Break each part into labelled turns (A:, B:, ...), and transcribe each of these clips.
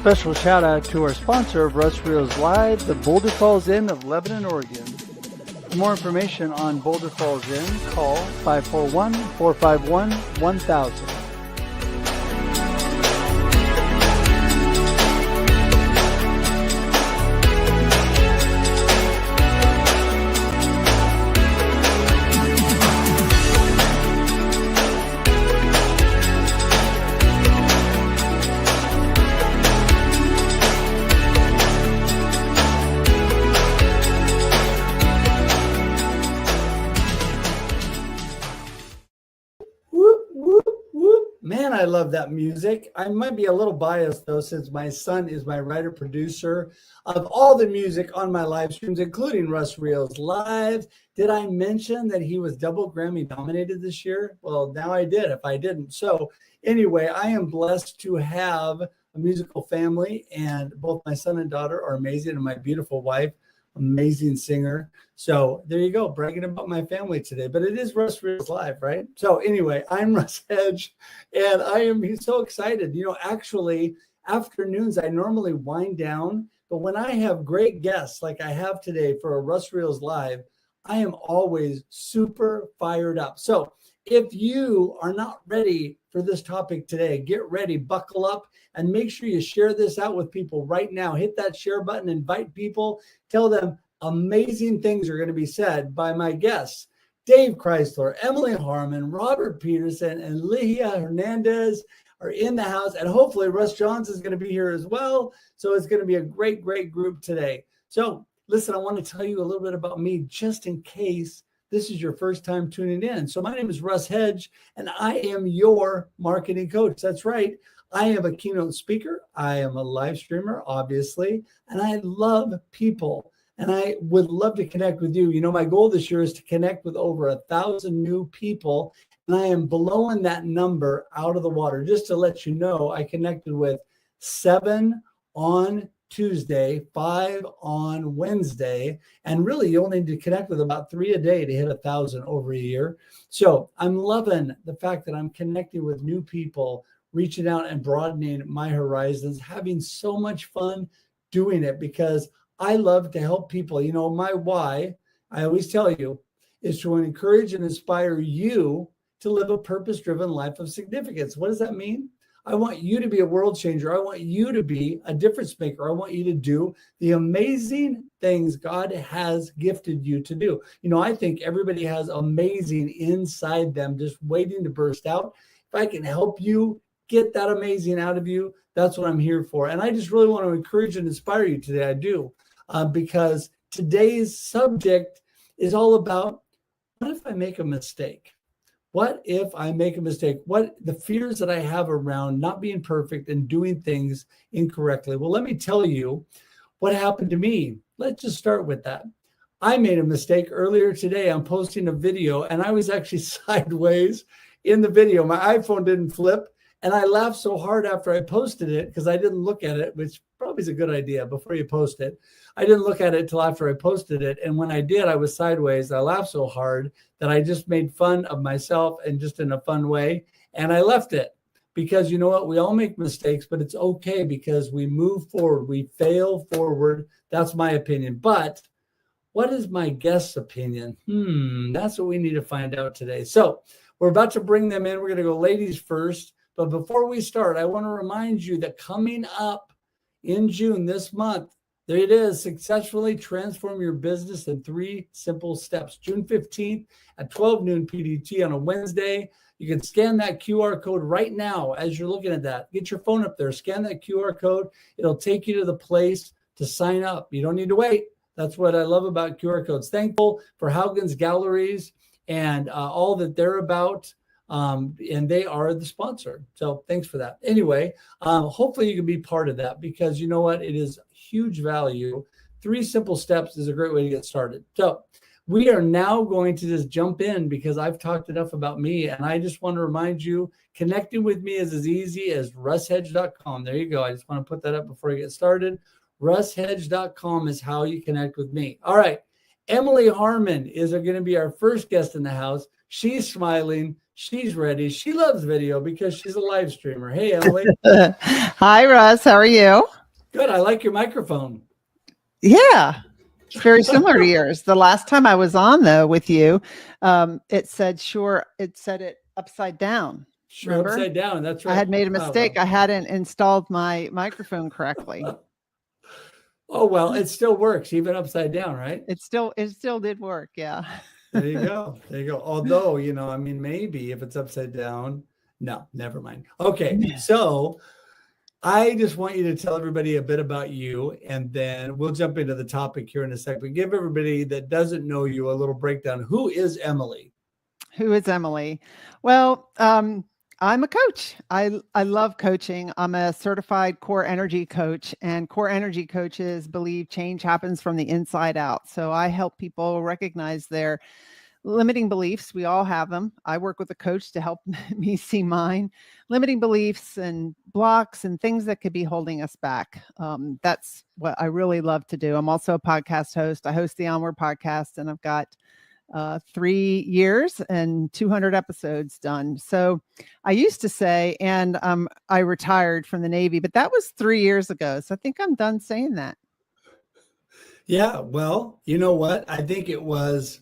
A: Special shout out to our sponsor of Russ Reels Live, the Boulder Falls Inn of Lebanon, Oregon. For more information on Boulder Falls Inn, call 541-451-1000.
B: Man, I love that music. I might be a little biased, though, since my son is my writer-producer of all the music on my live streams, including Russ Reels Live. Did I mention that he was double Grammy nominated this year? Well, now I did, if I didn't. So anyway, I am blessed to have a musical family, and both my son and daughter are amazing, and my beautiful wife, amazing singer. So there you go, bragging about my family today. But it is Russ Reels Live, right? So anyway, I'm Russ Hedge, and I am so excited. You know, actually, afternoons I normally wind down, but when I have great guests like I have today for a Russ Reels Live, I am always super fired up. So if you are not ready for this topic today, get ready, buckle up, and make sure you share this out with people right now. Hit that share button, invite people, tell them amazing things are going to be said by my guests. Dave Crysler, Emily Harman, Robert Peterson, and Ligia Hernàndez are in the house. And hopefully Russ Johns is going to be here as well. So it's going to be a great, great group today. So listen, I want to tell you a little bit about me just in case this is your first time tuning in. So my name is Russ Hedge, and I am your marketing coach. That's right. I am a keynote speaker. I am a live streamer, obviously, and I love people. And I would love to connect with you. You know, my goal this year is to connect with over 1,000 new people. And I am blowing that number out of the water. Just to let you know, I connected with 7 on Tuesday, 5 on Wednesday. And really, you only need to connect with about 3 a day to hit 1,000 over a year. So I'm loving the fact that I'm connecting with new people, reaching out and broadening my horizons, having so much fun doing it because I love to help people. You know, my why, I always tell you, is to encourage and inspire you to live a purpose-driven life of significance. What does that mean? I want you to be a world changer. I want you to be a difference maker. I want you to do the amazing things God has gifted you to do. You know, I think everybody has amazing inside them just waiting to burst out. If I can help you get that amazing out of you, that's what I'm here for. And I just really want to encourage and inspire you today. I do. Because today's subject is all about, what if I make a mistake? What if I make a mistake? What the fears that I have around not being perfect and doing things incorrectly? Well, let me tell you what happened to me. Let's just start with that. I made a mistake earlier today. I'm posting a video and I was actually sideways in the video. My iPhone didn't flip. And I laughed so hard after I posted it because I didn't look at it, which probably is a good idea before you post it. I didn't look at it until after I posted it. And when I did, I was sideways. I laughed so hard that I just made fun of myself and just in a fun way. And I left it because you know what? We all make mistakes, but it's okay because we move forward. We fail forward. That's my opinion. But what is my guest's opinion? That's what we need to find out today. So we're about to bring them in. We're going to go ladies first. But before we start, I want to remind you that coming up in June this month, there it is, Successfully Transform Your Business in 3 Simple Steps. June 15th at 12 noon PDT on a Wednesday. You can scan that QR code right now as you're looking at that. Get your phone up there, scan that QR code. It'll take you to the place to sign up. You don't need to wait. That's what I love about QR codes. Thankful for Haugen's Galleries and all that they're about. And they are the sponsor. So thanks for that. Anyway, hopefully you can be part of that because you know what? It is huge value. 3 simple steps is a great way to get started. So we are now going to just jump in because I've talked enough about me. And I just want to remind you, connecting with me is as easy as russhedge.com. There you go. I just want to put that up before I get started. russhedge.com is how you connect with me. All right. Emily Harman is going to be our first guest in the house. She's smiling. She's ready. She loves video because she's a live streamer. Hey, Emily.
C: Hi, Russ. How are you?
B: Good. I like your microphone.
C: Yeah. It's very similar to yours. The last time I was on though with you, it said it upside down.
B: Sure,
C: Remember?
B: upside down. That's right.
C: I had made a mistake.
B: Well.
C: I hadn't installed my microphone correctly.
B: Oh, well, it still works even upside down, right?
C: It still did work. Yeah.
B: There you go. There you go. Although, maybe if it's upside down, no, never mind. Okay. So I just want you to tell everybody a bit about you, and then we'll jump into the topic here in a second. Give everybody that doesn't know you a little breakdown. Who is Emily?
C: Who is Emily? Well, I'm a coach. I love coaching. I'm a certified core energy coach, and core energy coaches believe change happens from the inside out. So I help people recognize their limiting beliefs. We all have them. I work with a coach to help me see mine, limiting beliefs and blocks and things that could be holding us back. That's what I really love to do. I'm also a podcast host. I host the Onward podcast, and I've got 3 years and 200 episodes done. So I used to say, and I retired from the Navy, but that was 3 years ago. So I think I'm done saying that.
B: Yeah. Well, you know what? I think it was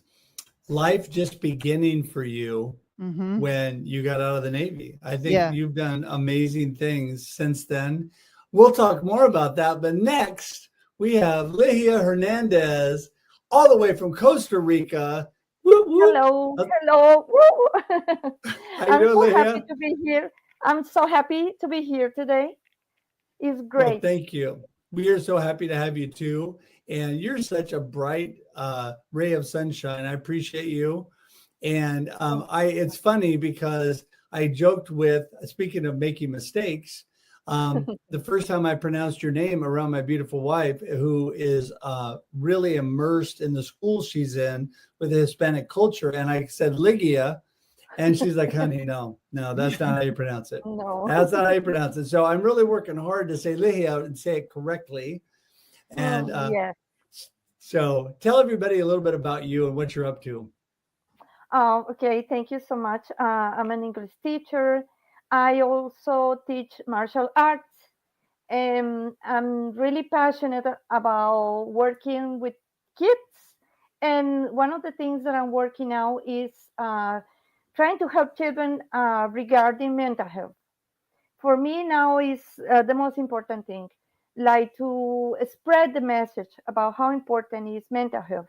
B: life just beginning for you when you got out of the Navy. I think you've done amazing things since then. We'll talk more about that. But next, we have Ligia Hernàndez, all the way from Costa Rica. Woo, woo.
D: Hello. Woo.
B: How you doing, Ligia?
D: Happy to be here. I'm so happy to be here today. It's great.
B: Well, thank you. We are so happy to have you too. And you're such a bright ray of sunshine. I appreciate you. And it's funny because I joked with, speaking of making mistakes, the first time I pronounced your name around my beautiful wife, who is really immersed in the school she's in with the Hispanic culture. And I said, Ligia. And she's like, honey, no, that's not how you pronounce it.
D: No.
B: That's not how you pronounce it. So I'm really working hard to say Ligia and say it correctly. And
D: yes.
B: So tell everybody a little bit about you and what you're up to.
D: Okay, thank you so much. I'm an English teacher. I also teach martial arts. I'm really passionate about working with kids. And one of the things that I'm working now is trying to help children regarding mental health. For me now is the most important thing, like to spread the message about how important is mental health.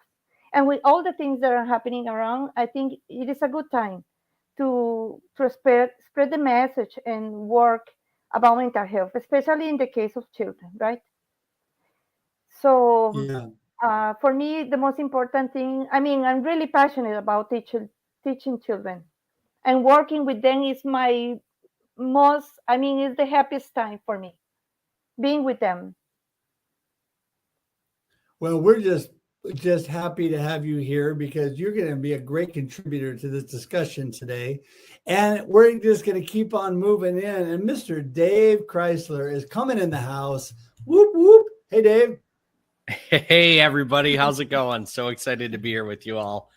D: And with all the things that are happening around, I think it is a good time to spread the message and work about mental health, especially in the case of children, right? So for me, the most important thing, I'm really passionate about teaching children, and working with them is my it's the happiest time for me, being with them.
B: Well, we're just happy to have you here because you're going to be a great contributor to this discussion today. And we're just going to keep on moving in. And Mr. Dave Crysler is coming in the house. Whoop, whoop. Hey, Dave.
E: Hey, everybody. How's it going? So excited to be here with you all.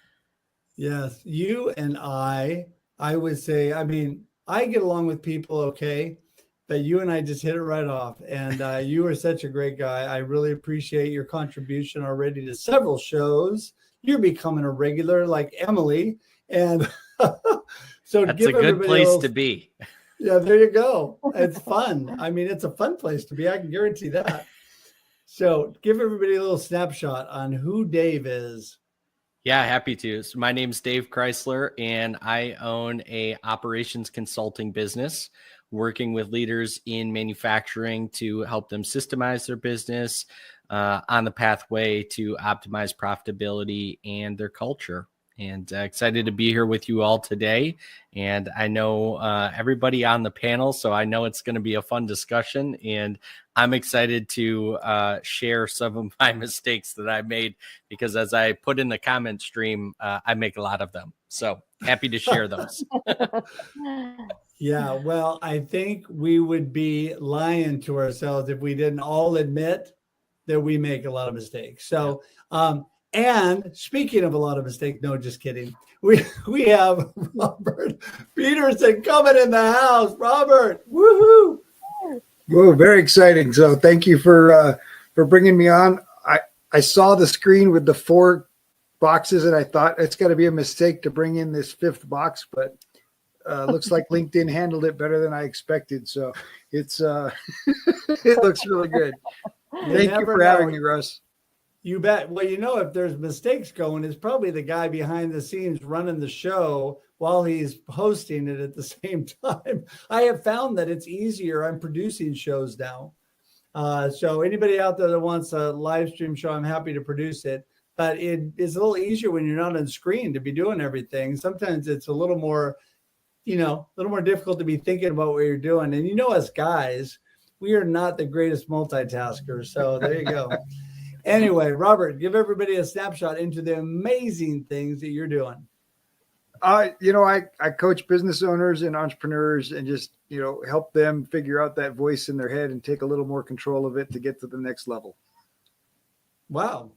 B: Yes, you and I would say, I get along with people okay, but you and I just hit it right off. And you are such a great guy. I really appreciate your contribution already to several shows. You're becoming a regular like Emily. And so
E: that's a good place to be.
B: Yeah, there you go. It's fun. It's a fun place to be. I can guarantee that. So give everybody a little snapshot on who Dave is.
E: Yeah, happy to. So my name's Dave Crysler, and I own a operations consulting business working with leaders in manufacturing to help them systemize their business on the pathway to optimize profitability and their culture. And excited to be here with you all today. And I know everybody on the panel, so I know it's going to be a fun discussion. And I'm excited to share some of my mistakes that I made, because as I put in the comment stream, I make a lot of them. So happy to share those.
B: Yeah, well, I think we would be lying to ourselves if we didn't all admit that we make a lot of mistakes. So, and speaking of a lot of mistakes, no, just kidding. We have Robert Peterson coming in the house. Robert, woohoo!
F: Whoa, very exciting. So thank you for bringing me on. I saw the screen with the 4 boxes and I thought it's got to be a mistake to bring in this 5th box, but looks like LinkedIn handled it better than I expected. So it's it looks really good. Thank you for having me, Russ.
B: You bet. Well, if there's mistakes going, it's probably the guy behind the scenes running the show while he's hosting it at the same time. I have found that it's easier. I'm producing shows now. So anybody out there that wants a live stream show, I'm happy to produce it. But it is a little easier when you're not on screen to be doing everything. Sometimes it's a little more, difficult to be thinking about what you're doing. And us guys, we are not the greatest multitaskers. So there you go. Anyway, Robert, give everybody a snapshot into the amazing things that you're doing.
F: I coach business owners and entrepreneurs and just, help them figure out that voice in their head and take a little more control of it to get to the next level.
B: Wow.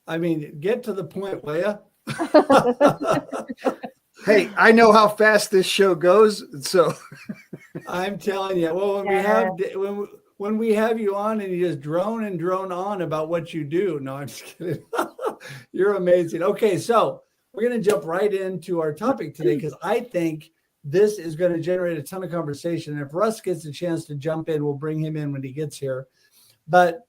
B: I mean, get to the point, will ya?
F: Hey, I know how fast this show goes. So
B: I'm telling you, well, when we have you on and you just drone on about what you do. No, I'm just kidding. You're amazing. Okay. So we're going to jump right into our topic today, because I think this is going to generate a ton of conversation. And if Russ gets a chance to jump in, we'll bring him in when he gets here. But,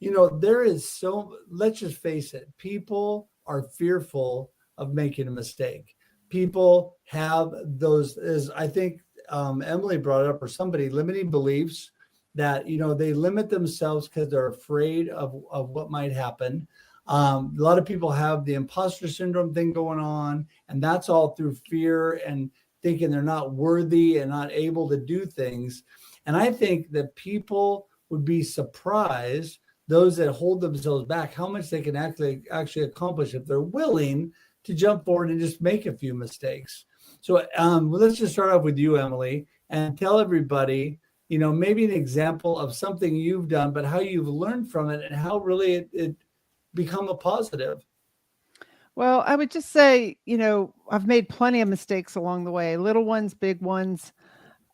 B: there is let's just face it. People are fearful of making a mistake. People have those, as I think Emily brought up, or somebody, limiting beliefs that, they limit themselves because they're afraid of what might happen. A lot of people have the imposter syndrome thing going on, and that's all through fear and thinking they're not worthy and not able to do things. And I think that people would be surprised, those that hold themselves back, how much they can actually accomplish if they're willing to jump forward and just make a few mistakes. So let's just start off with you, Emily, and tell everybody, maybe an example of something you've done, but how you've learned from it and how really it become a positive.
C: Well, I would just say, I've made plenty of mistakes along the way, little ones, big ones.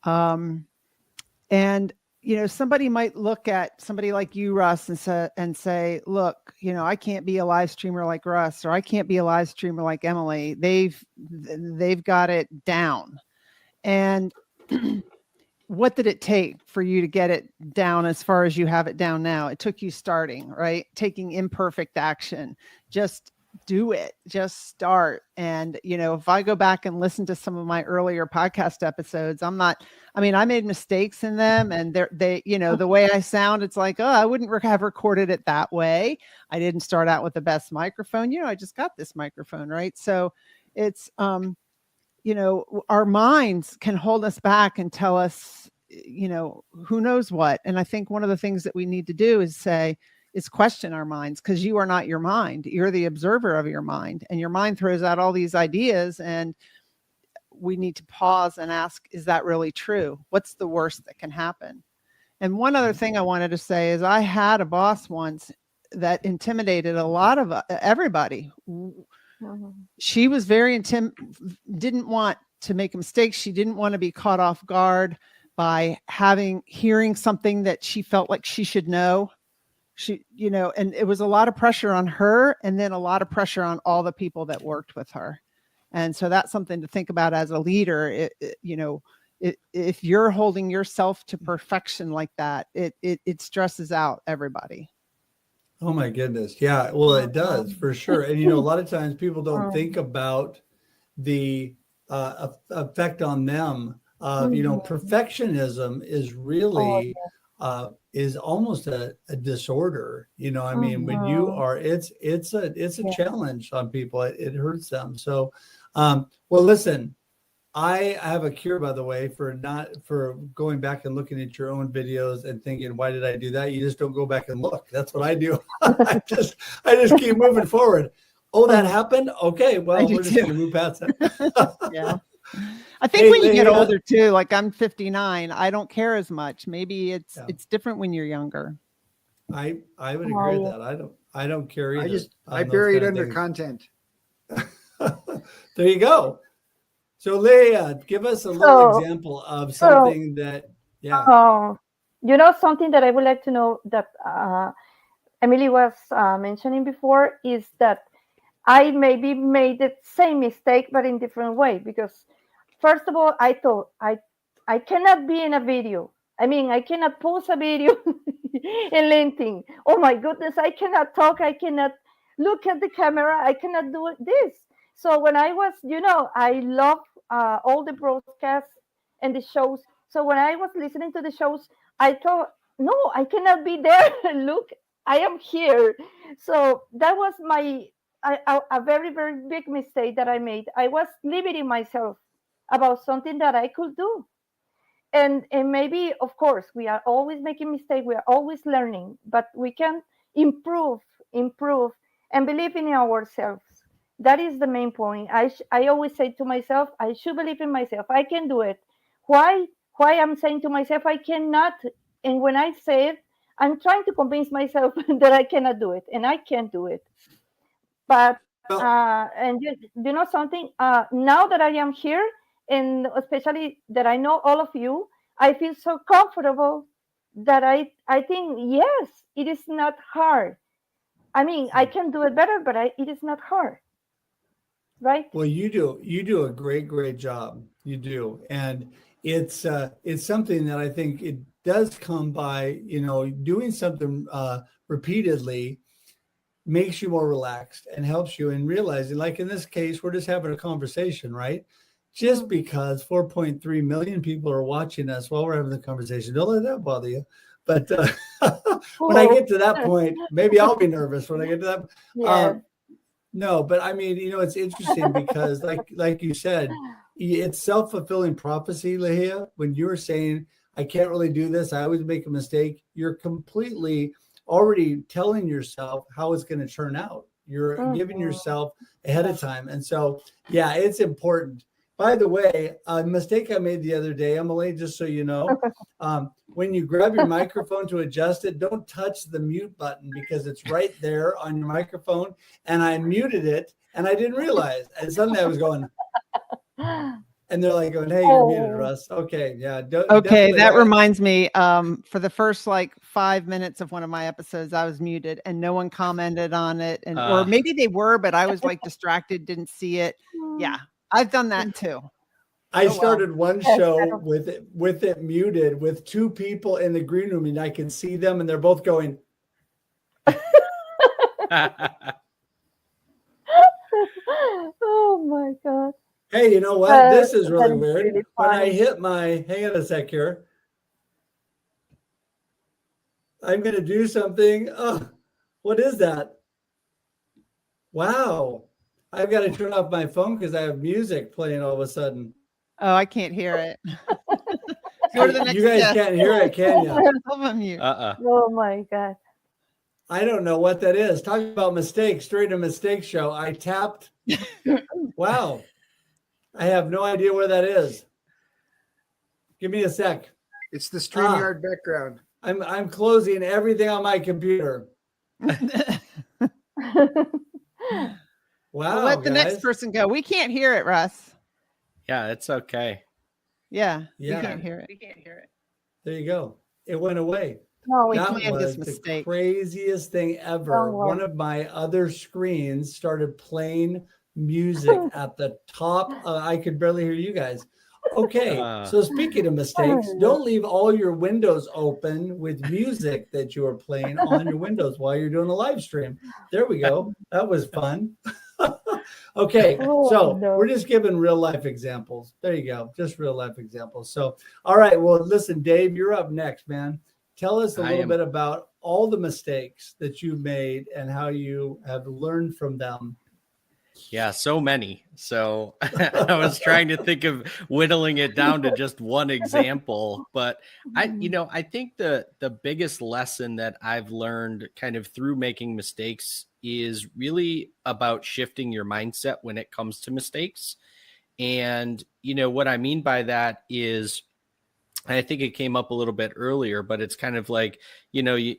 C: And, somebody might look at somebody like you, Russ, and say, look, I can't be a live streamer like Russ, or I can't be a live streamer like Emily. They've got it down. And what did it take for you to get it down as far as you have it down now? It took you starting, right? Taking imperfect action. Just do it. Just start. And, if I go back and listen to some of my earlier podcast episodes, I made mistakes in them, and they, the way I sound, it's like, oh, I wouldn't have recorded it that way. I didn't start out with the best microphone. I just got this microphone, right? So it's, our minds can hold us back and tell us, who knows what. And I think one of the things that we need to do is question our minds, because you are not your mind. You're the observer of your mind, and your mind throws out all these ideas, and we need to pause and ask, is that really true? What's the worst that can happen? And one other thing I wanted to say is I had a boss once that intimidated a lot of everybody. She was very didn't want to make a mistake. She didn't want to be caught off guard by hearing something that she felt like she should know. And it was a lot of pressure on her, and then a lot of pressure on all the people that worked with her. And so that's something to think about as a leader. If you're holding yourself to perfection like that, it stresses out everybody.
B: Oh my goodness. Yeah, well, it does for sure. And, a lot of times people don't think about the effect on them. Perfectionism is really, is almost a disorder. When you are, it's a challenge on people. It hurts them. So, well, listen, I have a cure, by the way, for going back and looking at your own videos and thinking, why did I do that? You just don't go back and look. That's what I do. I just keep moving forward. Oh, that happened? Okay, well, we're just going to move past that.
C: Yeah. I think when you get older too, like I'm 59, I don't care as much. Maybe it's different when you're younger.
B: I would agree with that. I don't care either.
F: I bury it under content.
B: There you go. So Ligia, give us a little example of something that,
D: something that I would like to know that Emily was mentioning before is that I maybe made the same mistake, but in different way. Because first of all, I thought I cannot be in a video. I mean, I cannot post a video in LinkedIn. Oh my goodness, I cannot talk. I cannot look at the camera. I cannot do this. So when I was, I love all the broadcasts and the shows. So when I was listening to the shows, I thought, no, I cannot be there. Look, I am here. So that was a very, very big mistake that I made. I was limiting myself about something that I could do. And maybe, of course, we are always making mistakes. We are always learning, but we can improve, and believe in ourselves. That is the main point. I always say to myself, I should believe in myself. I can do it. Why I'm saying to myself I cannot? And when I say it, I'm trying to convince myself that I cannot do it, and I can't do it. But
B: Well,
D: and you know something, now that I am here, and especially that I know all of you, I feel so comfortable that I think, yes, it is not hard. I mean, I can do it better, but it is not hard, right?
B: well, you do a great job. You do, and it's something that I think it does come by, doing something repeatedly makes you more relaxed and helps you in realizing, like in this case, we're just having a conversation, right? Just because 4.3 million people are watching us while we're having the conversation, don't let that bother you. But when I get to that point, maybe I'll be nervous when I get to that.
D: Yes.
B: No, but I mean, it's interesting because, like you said, it's self-fulfilling prophecy, Ligia. When you're saying, I can't really do this, I always make a mistake, you're completely already telling yourself how it's going to turn out. You're giving yourself ahead of time. And so, yeah, it's important. By the way, a mistake I made the other day, Emily, just so you know, when you grab your microphone to adjust it, don't touch the mute button because it's right there on your microphone. And I muted it and I didn't realize. And suddenly I was going, and they're like going, hey, you're muted, Russ. Okay. Yeah.
C: Okay. That reminds me, for the first 5 minutes of one of my episodes, I was muted and no one commented on it. And, or maybe they were, but I was distracted, didn't see it. Yeah. I've done that too.
B: I started one show with it muted with two people in the green room and I can see them and they're both going.
D: Oh my God.
B: Hey, you know what? This is really
D: That is
B: weird.
D: really
B: When I
D: funny.
B: hit hang on a sec here. I'm going to do something. Oh, what is that? Wow. I've got to turn off my phone because I have music playing all of a sudden.
C: Oh, I can't hear it. Go to the next
B: You guys
C: guest.
B: can't hear it, can you?
C: I'll unmute.
D: Oh my God.
B: I don't know what that is. Talking about mistakes, straight to mistake show. I tapped. Wow. I have no idea where that is. Give me a sec.
F: It's the StreamYard background.
B: I'm closing everything on my computer. Wow.
C: Let the
B: guys.
C: next person go. We can't hear it, Russ.
E: Yeah, it's okay.
C: Yeah.
B: Yeah.
C: We can't hear it.
B: There you go. It went away.
D: No, we
B: That
C: planned this
B: was the
C: mistake.
B: craziest thing ever.
D: Don't worry.
B: One of my other screens started playing music at the top. I could barely hear you guys. Okay, so speaking of mistakes, don't leave all your windows open with music that you are playing on your windows while you're doing a live stream. There we go. That was fun. Okay, so we're just giving real life examples. There you go, just real life examples. So, all right, well, listen, Dave, you're up next, man. Tell us a little bit about all the mistakes that you've made and how you have learned from them.
E: Yeah, so many. So I was trying to think of whittling it down to just one example, but I think the biggest lesson that I've learned kind of through making mistakes is really about shifting your mindset when it comes to mistakes. And, what I mean by that is, I think it came up a little bit earlier, but it's kind of like, you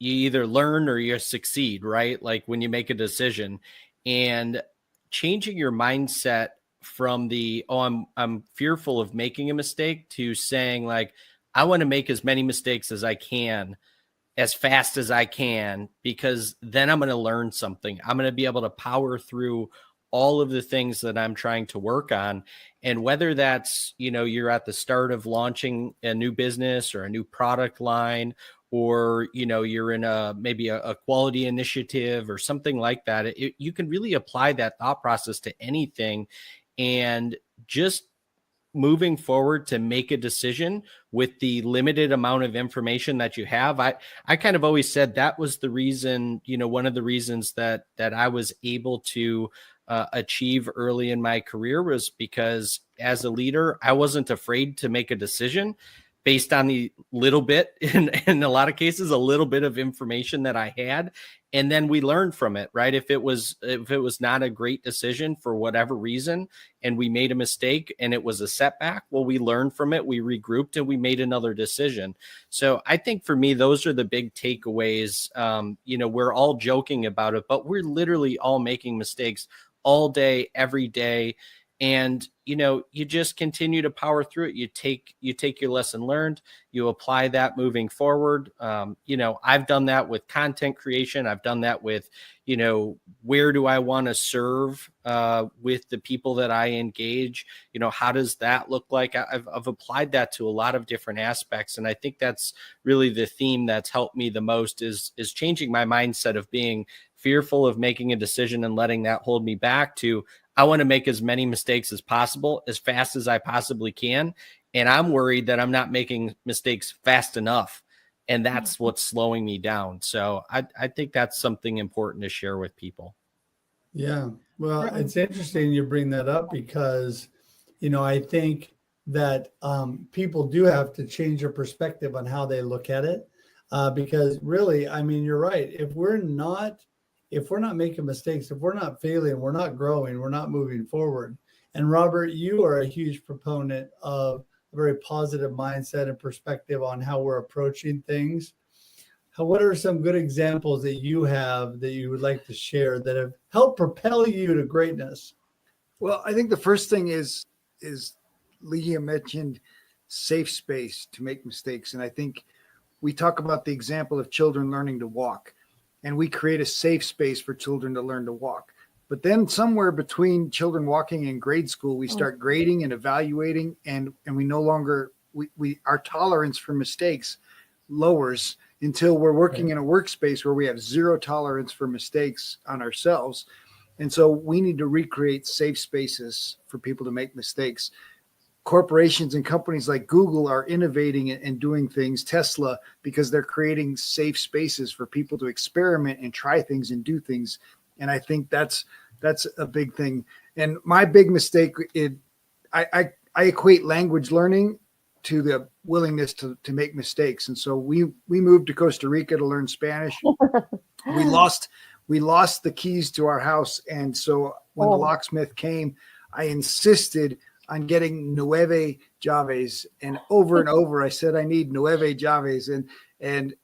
E: either learn or you succeed, right? Like when you make a decision. And changing your mindset from I'm fearful of making a mistake to saying like, I want to make as many mistakes as I can, as fast as I can, because then I'm going to learn something. I'm going to be able to power through all of the things that I'm trying to work on. And whether that's, you're at the start of launching a new business or a new product line, or, you're in maybe a quality initiative or something like that, you can really apply that thought process to anything, and just moving forward to make a decision with the limited amount of information that you have. I kind of always said that was the reason, one of the reasons that I was able to achieve early in my career, was because as a leader, I wasn't afraid to make a decision based on the little bit, in a lot of cases, a little bit of information that I had. And then we learned from it, right? If it was not a great decision for whatever reason, and we made a mistake and it was a setback, well, we learned from it, we regrouped, and we made another decision. So I think for me, those are the big takeaways. We're all joking about it, but we're literally all making mistakes all day, every day. And, you just continue to power through it. You take your lesson learned, you apply that moving forward. I've done that with content creation. I've done that with, where do I want to serve with the people that I engage? How does that look like? I've applied that to a lot of different aspects. And I think that's really the theme that's helped me the most, is changing my mindset of being fearful of making a decision and letting that hold me back, to I want to make as many mistakes as possible, as fast as I possibly can. And I'm worried that I'm not making mistakes fast enough. And that's what's slowing me down. So I think that's something important to share with people.
B: Yeah. Well, it's interesting you bring that up, because, I think that people do have to change their perspective on how they look at it. Because really, I mean, you're right. If we're not making mistakes, if we're not failing, we're not growing, we're not moving forward. And Robert, you are a huge proponent of a very positive mindset and perspective on how we're approaching things. What are some good examples that you have that you would like to share that have helped propel you to greatness?
F: Well, I think the first thing is Ligia mentioned safe space to make mistakes. And I think we talk about the example of children learning to walk, and we create a safe space for children to learn to walk. But then somewhere between children walking in grade school, we start grading and evaluating, and we no longer, our tolerance for mistakes lowers until we're working in a workspace where we have zero tolerance for mistakes on ourselves. And so we need to recreate safe spaces for people to make mistakes. Corporations and companies like Google are innovating and doing things, Tesla, because they're creating safe spaces for people to experiment and try things and do things. And I think that's a big thing. And my big mistake, I equate language learning to the willingness to make mistakes. And so we moved to Costa Rica to learn Spanish. We lost the keys to our house. And so when the locksmith came, I insisted on getting nueve llaves, and over I said, I need nueve llaves. And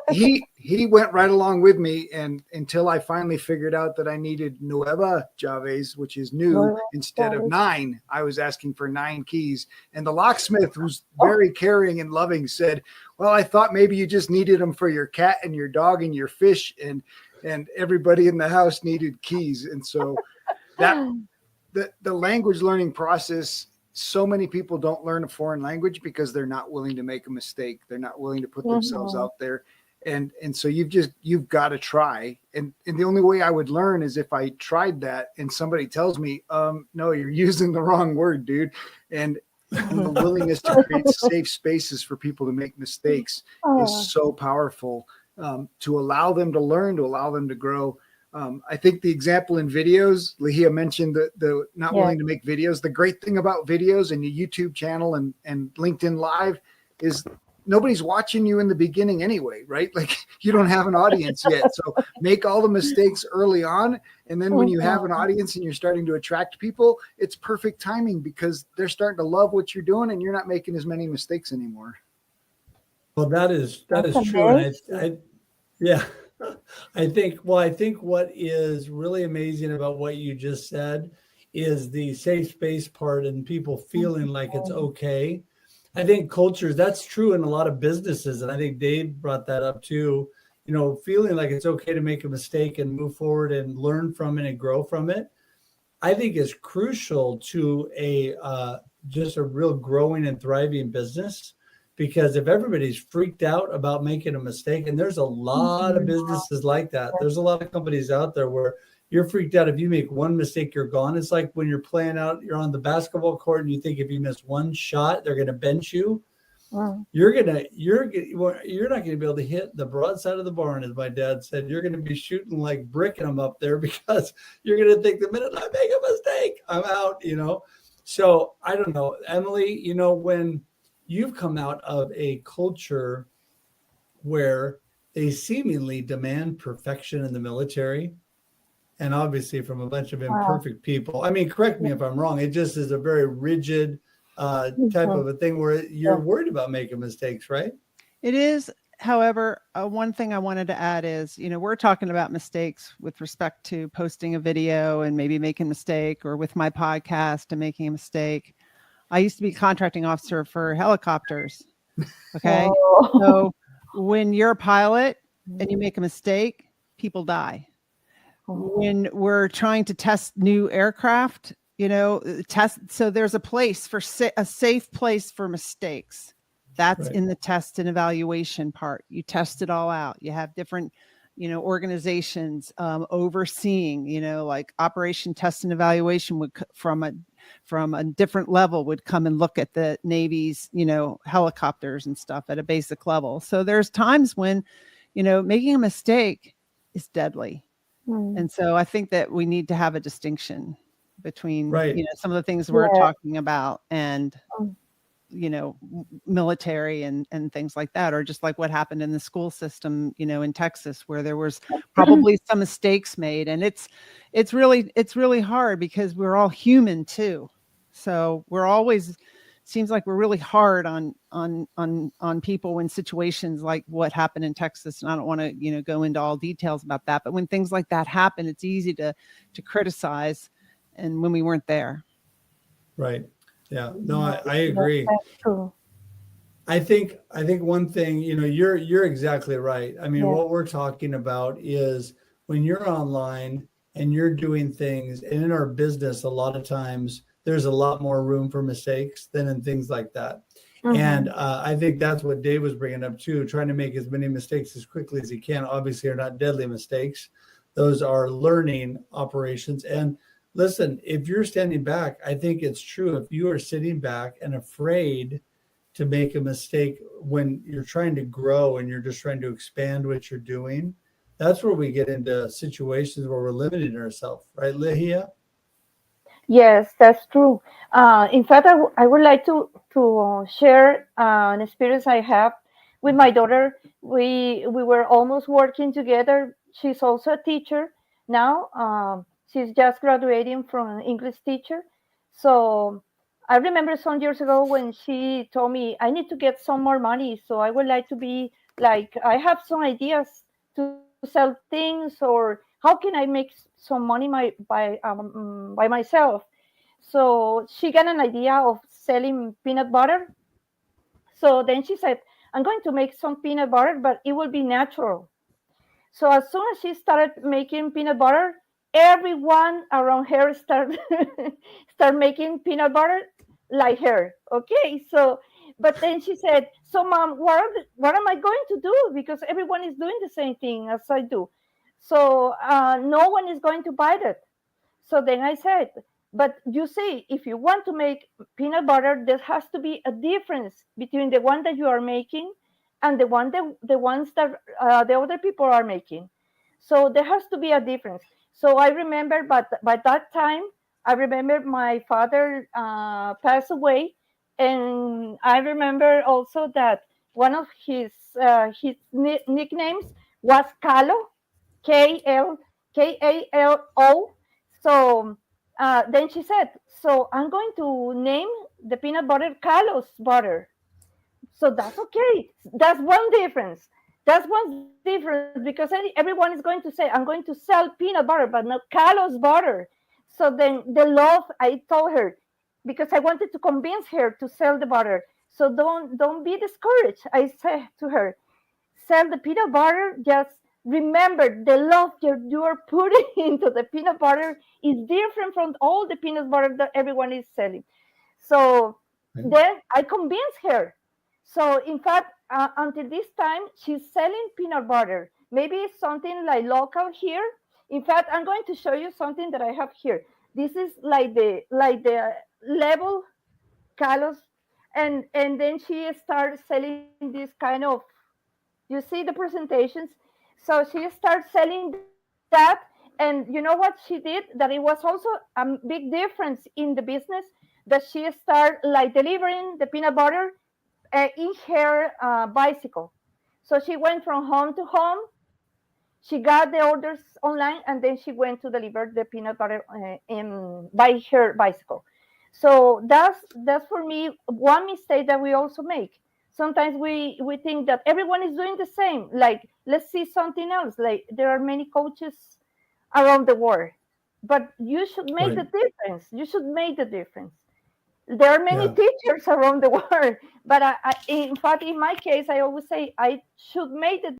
F: he went right along with me, and until I finally figured out that I needed nueva llaves, which is new, instead of 9, I was asking for 9 keys. And the locksmith, who's very caring and loving, said, well, I thought maybe you just needed them for your cat and your dog and your fish, and everybody in the house needed keys. And so that the language learning process, so many people don't learn a foreign language because they're not willing to make a mistake. They're not willing to put themselves out there. And so you've got to try. And the only way I would learn is if I tried that and somebody tells me, no, you're using the wrong word, dude. And the willingness to create safe spaces for people to make mistakes is so powerful, to allow them to learn, to allow them to grow. I think the example in videos, Ligia mentioned the not willing to make videos. The great thing about videos and your YouTube channel and LinkedIn Live is nobody's watching you in the beginning anyway, right? Like, you don't have an audience yet. So make all the mistakes early on. And then when you have an audience and you're starting to attract people, it's perfect timing because they're starting to love what you're doing and you're not making as many mistakes anymore.
B: Well, that is true. And I think what is really amazing about what you just said is the safe space part and people feeling like it's okay. I think cultures, that's true in a lot of businesses. And I think Dave brought that up too. You know, feeling like it's okay to make a mistake and move forward and learn from it and grow from it, I think is crucial to just a real growing and thriving business. Because if everybody's freaked out about making a mistake, and there's a lot of businesses like that, there's a lot of companies out there where you're freaked out. If you make one mistake, you're gone. It's like when you're playing out, you're on the basketball court and you think if you miss one shot, they're going to bench you.
D: Wow.
B: You're not going to be able to hit the broadside of the barn, as my dad said. You're going to be shooting like bricking them up there because you're going to think the minute I make a mistake, I'm out, you know? So I don't know, Emily, you know, when you've come out of a culture where they seemingly demand perfection in the military, and obviously from a bunch of imperfect people. I mean, correct me if I'm wrong. It just is a very rigid type of a thing where you're worried about making mistakes, right?
C: It is. However, one thing I wanted to add is, you know, we're talking about mistakes with respect to posting a video and maybe making a mistake, or with my podcast and making a mistake. I used to be a contracting officer for helicopters. Okay.
D: Oh.
C: So when you're a pilot and you make a mistake, people die. When we're trying to test new aircraft, you know, so there's a place for a safe place for mistakes. That's in the test and evaluation part. You test it all out. You have different, you know, organizations overseeing, you know, like Operation Test and Evaluation would from a different level would come and look at the Navy's, you know, helicopters and stuff at a basic level. So there's times when, you know, making a mistake is deadly. And so I think that we need to have a distinction between, you know, some of the things we're talking about and, you know, military and things like that, or just like what happened in the school system, you know, in Texas, where there was probably some mistakes made. And it's really hard because we're all human too. So we're always, seems like we're really hard on people when situations like what happened in Texas. And I don't want to, you know, go into all details about that, but when things like that happen, it's easy to criticize. And when we weren't there.
B: Right. Yeah, no, I agree.
D: That's true.
B: I think one thing, you know, you're exactly right. I mean, what we're talking about is when you're online and you're doing things, and in our business, a lot of times there's a lot more room for mistakes than in things like that. And I think that's what Dave was bringing up too, trying to make as many mistakes as quickly as he can. Obviously, are not deadly mistakes. Those are learning operations. And listen, if you're standing back, I think it's true. If you are sitting back and afraid to make a mistake when you're trying to grow and you're just trying to expand what you're doing, that's where we get into situations where we're limiting ourselves, right, Ligia?
D: Yes, that's true. In fact, I would like to share an experience I have with my daughter. We were almost working together. She's also a teacher now. She's just graduating from an English teacher. So I remember some years ago when she told me, I need to get some more money. So I would like to be like, I have some ideas to sell things, or how can I make some money by myself? So she got an idea of selling peanut butter. So then she said, I'm going to make some peanut butter, but it will be natural. So as soon as she started making peanut butter, everyone around her start making peanut butter like her. Okay, so but then she said, so mom, what am I going to do? Because everyone is doing the same thing as I do. So no one is going to buy it. So then I said, but you see, if you want to make peanut butter, there has to be a difference between the one that you are making and the ones that the other people are making. So there has to be a difference. So I remember, but by that time, I remember my father passed away, and I remember also that one of his nicknames was Calo, Kalo. So then she said, so I'm going to name the peanut butter Carlos butter. So that's okay. That's one difference. That's one difference, because everyone is going to say, I'm going to sell peanut butter, but not Carlos butter. So then the love, I told her, because I wanted to convince her to sell the butter. So don't be discouraged. I said to her, sell the peanut butter. Just remember the love you are putting into the peanut butter is different from all the peanut butter that everyone is selling. So then I convinced her. So in fact, until this time, she's selling peanut butter. Maybe it's something like local here. In fact, I'm going to show you something that I have here. This is like the level Carlos, and then she started selling this kind of. You see the presentations. So she started selling that, and you know what she did? That it was also a big difference in the business. That she started like delivering the peanut butter in her bicycle. So she went from home to home. She got the orders online, and then she went to deliver the peanut butter by her bicycle. So that's for me one mistake that we also make. Sometimes we think that everyone is doing the same. Like, let's see something else. Like, there are many coaches around the world, but you should make the difference. You should make the difference. There are many teachers around the world, but in fact, in my case, I always say I should make the